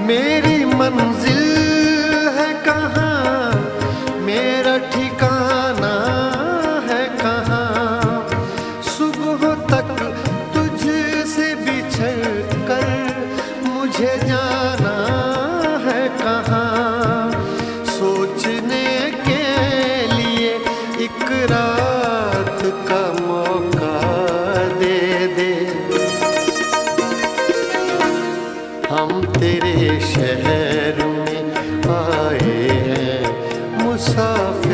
मेरी मंजिल है कहाँ, मेरा ठिकाना है कहाँ। सुबह तक तुझसे बिछड़ कर मुझे जाना है कहाँ। सोचने के लिए एक रात का मौका दे दे। हम तेरे शहर में आए हैं मुसाफिर।